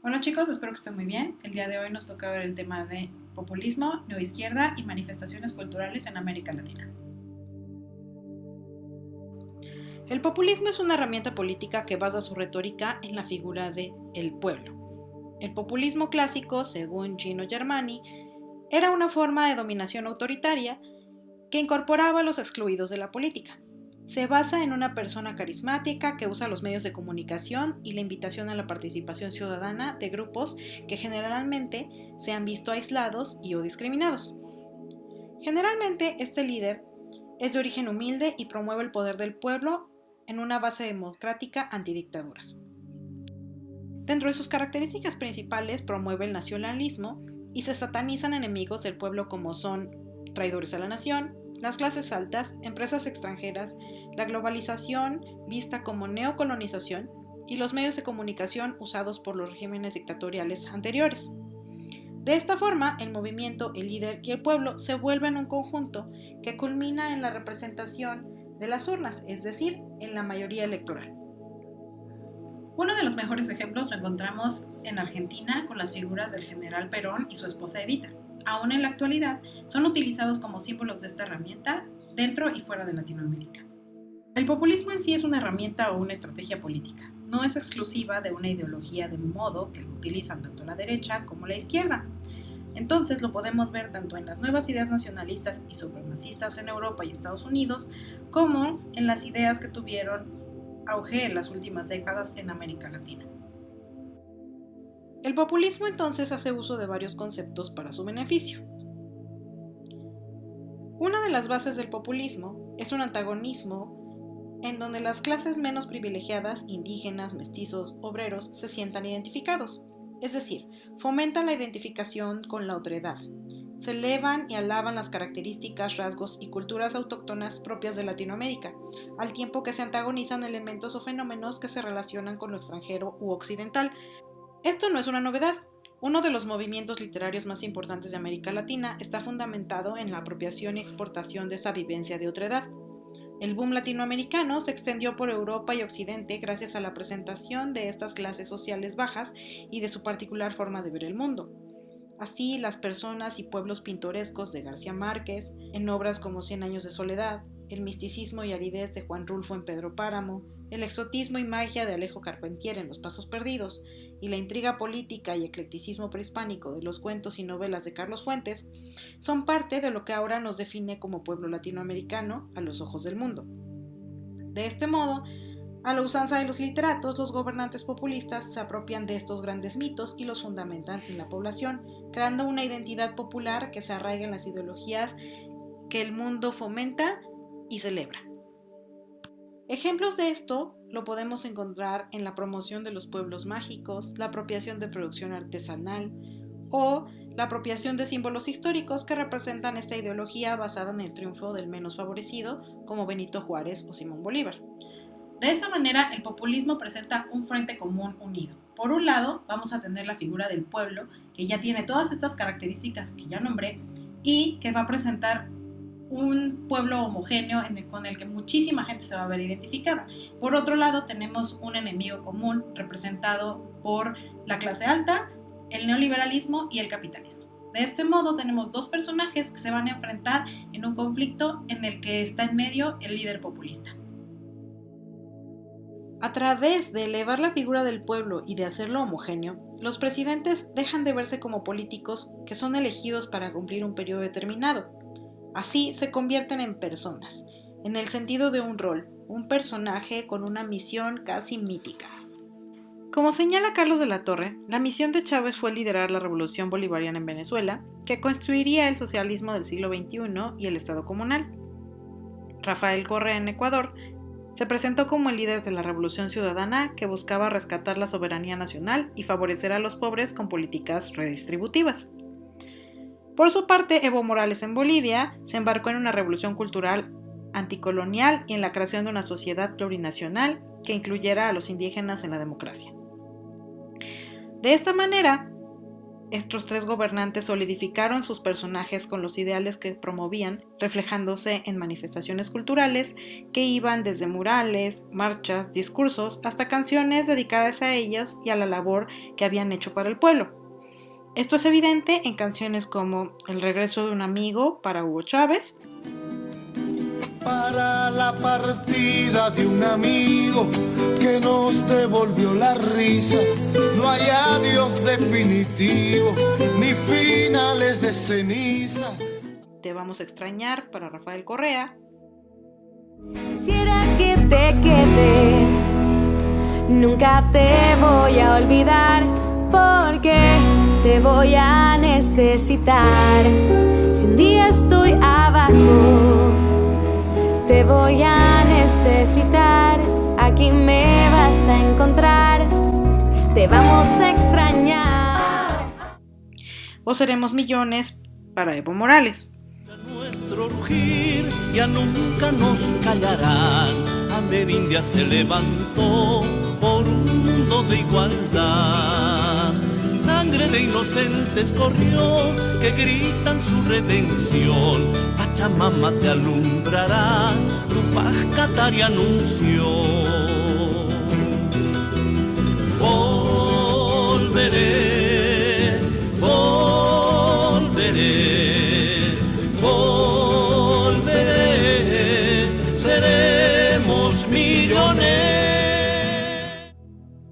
Hola chicos, espero que estén muy bien. El día de hoy nos toca ver el tema de populismo, neoizquierda y manifestaciones culturales en América Latina. El populismo es una herramienta política que basa su retórica en la figura de el pueblo. El populismo clásico, según Gino Germani, era una forma de dominación autoritaria que incorporaba a los excluidos de la política. Se basa en una persona carismática que usa los medios de comunicación y la invitación a la participación ciudadana de grupos que generalmente se han visto aislados y o discriminados. Generalmente este líder es de origen humilde y promueve el poder del pueblo en una base democrática antidictaduras. Dentro de sus características principales promueve el nacionalismo y se satanizan enemigos del pueblo como son traidores a la nación, las clases altas, empresas extranjeras, la globalización vista como neocolonización y los medios de comunicación usados por los regímenes dictatoriales anteriores. De esta forma, el movimiento, el líder y el pueblo se vuelven un conjunto que culmina en la representación de las urnas, es decir, en la mayoría electoral. Uno de los mejores ejemplos lo encontramos en Argentina con las figuras del general Perón y su esposa Evita. Aún en la actualidad, son utilizados como símbolos de esta herramienta dentro y fuera de Latinoamérica. El populismo en sí es una herramienta o una estrategia política. No es exclusiva de una ideología de modo que lo utilizan tanto la derecha como la izquierda. Entonces lo podemos ver tanto en las nuevas ideas nacionalistas y supremacistas en Europa y Estados Unidos, como en las ideas que tuvieron auge en las últimas décadas en América Latina. El populismo entonces hace uso de varios conceptos para su beneficio. Una de las bases del populismo es un antagonismo en donde las clases menos privilegiadas, indígenas, mestizos, obreros, se sientan identificados. Es decir, fomentan la identificación con la otredad. Se elevan y alaban las características, rasgos y culturas autóctonas propias de Latinoamérica, al tiempo que se antagonizan elementos o fenómenos que se relacionan con lo extranjero u occidental. Esto no es una novedad. Uno de los movimientos literarios más importantes de América Latina está fundamentado en la apropiación y exportación de esa vivencia de otredad. El boom latinoamericano se extendió por Europa y Occidente gracias a la presentación de estas clases sociales bajas y de su particular forma de ver el mundo. Así, las personas y pueblos pintorescos de García Márquez, en obras como Cien años de soledad, el misticismo y aridez de Juan Rulfo en Pedro Páramo, el exotismo y magia de Alejo Carpentier en Los Pasos Perdidos, y la intriga política y eclecticismo prehispánico de los cuentos y novelas de Carlos Fuentes, son parte de lo que ahora nos define como pueblo latinoamericano a los ojos del mundo. De este modo, a la usanza de los literatos, los gobernantes populistas se apropian de estos grandes mitos y los fundamentan en la población, creando una identidad popular que se arraiga en las ideologías que el mundo fomenta y celebra. Ejemplos de esto lo podemos encontrar en la promoción de los pueblos mágicos, la apropiación de producción artesanal o la apropiación de símbolos históricos que representan esta ideología basada en el triunfo del menos favorecido, como Benito Juárez o Simón Bolívar. De esta manera, el populismo presenta un frente común unido. Por un lado, vamos a tener la figura del pueblo, que ya tiene todas estas características que ya nombré, y que va a presentar un pueblo homogéneo con el que muchísima gente se va a ver identificada. Por otro lado, tenemos un enemigo común representado por la clase alta, el neoliberalismo y el capitalismo. De este modo, tenemos dos personajes que se van a enfrentar en un conflicto en el que está en medio el líder populista. A través de elevar la figura del pueblo y de hacerlo homogéneo, los presidentes dejan de verse como políticos que son elegidos para cumplir un periodo determinado. Así se convierten en personas, en el sentido de un rol, un personaje con una misión casi mítica. Como señala Carlos de la Torre, la misión de Chávez fue liderar la revolución bolivariana en Venezuela, que construiría el socialismo del siglo XXI y el Estado comunal. Rafael Correa en Ecuador se presentó como el líder de la revolución ciudadana que buscaba rescatar la soberanía nacional y favorecer a los pobres con políticas redistributivas. Por su parte, Evo Morales en Bolivia se embarcó en una revolución cultural anticolonial y en la creación de una sociedad plurinacional que incluyera a los indígenas en la democracia. De esta manera, Estos 3 gobernantes solidificaron sus personajes con los ideales que promovían, reflejándose en manifestaciones culturales que iban desde murales, marchas, discursos, hasta canciones dedicadas a ellos y a la labor que habían hecho para el pueblo. Esto es evidente en canciones como El regreso de un amigo para Hugo Chávez, para la partida de un amigo que nos devolvió la risa. No hay adiós definitivo, ni finales de ceniza. Te vamos a extrañar para Rafael Correa. Quisiera que te quedes, nunca te voy a olvidar, porque te voy a necesitar. Si un día estoy abajo, te voy a necesitar, aquí me vas a encontrar, te vamos a extrañar. O Seremos Millones para Evo Morales. Nuestro rugir ya nunca nos callarán. Amerindia se levantó por un mundo de igualdad. Sangre de inocentes corrió, que gritan su redención. Pachamama te alumbrará, tu paz Catari anunció. Volveré, volveré, volveré, seremos millones.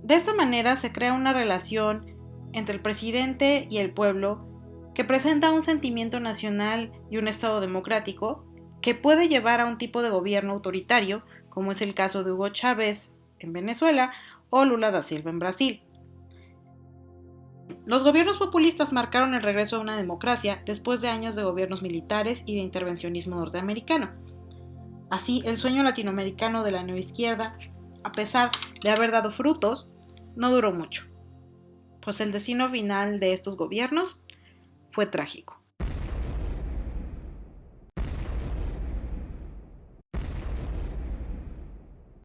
De esta manera se crea una relación entre el presidente y el pueblo que presenta un sentimiento nacional y un Estado democrático que puede llevar a un tipo de gobierno autoritario, como es el caso de Hugo Chávez en Venezuela o Lula da Silva en Brasil. Los gobiernos populistas marcaron el regreso a una democracia después de años de gobiernos militares y de intervencionismo norteamericano. Así, el sueño latinoamericano de la neoizquierda, a pesar de haber dado frutos, no duró mucho, pues el destino final de estos gobiernos fue trágico.